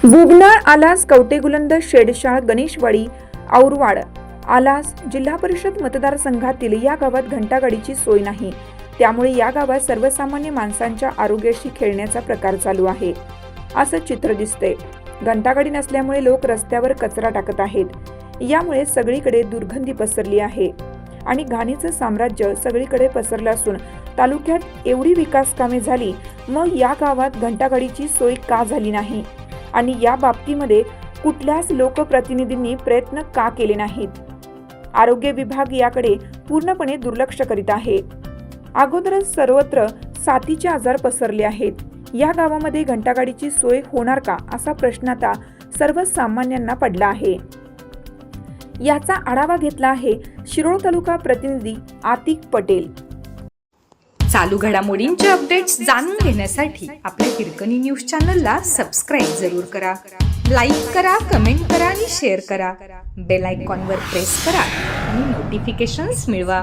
बुगनाळ, आलास, कवटेगुलंद, शेडशाळ, गणेशवाडी, औरवाड, आलास जिल्हा परिषद मतदारसंघातील या गावात घंटागाडीची सोय नाही. त्यामुळे या गावात सर्वसामान्य माणसांच्या आरोग्याशी खेळण्याचा प्रकार चालू आहे असं चित्र दिसते. घंटागाडी नसल्यामुळे लोक रस्त्यावर कचरा टाकत आहेत. यामुळे सगळीकडे दुर्गंधी पसरली आहे आणि घाणीचं साम्राज्य सगळीकडे पसरलं असून तालुक्यात एवढी विकास कामे झाली, मग या गावात घंटागाडीची सोय का झाली नाही आणि या बाबतीमध्ये कुठल्याच लोकप्रतिनिधींनी प्रयत्न का केले नाहीत? आरोग्य विभाग याकडे पूर्णपणे दुर्लक्ष करीत आहे. अगोदरच सर्वत्र साथीचे आजार पसरले आहेत. या गावामध्ये घंटागाडीची सोय होणार का असा प्रश्न आता सर्वसामान्यांना पडला आहे. याचा आढावा घेतला आहे शिरोळ तालुका प्रतिनिधी आतिक पटेल. चालू घडामोडींचे अपडेट्स जाणून घेण्यासाठी आपल्या हिरकणी न्यूज चॅनलला सबस्क्राईब जरूर करा. लाईक करा, कमेंट करा आणि शेअर करा. बेल आयकॉनवर प्रेस करा आणि नोटिफिकेशन्स मिळवा.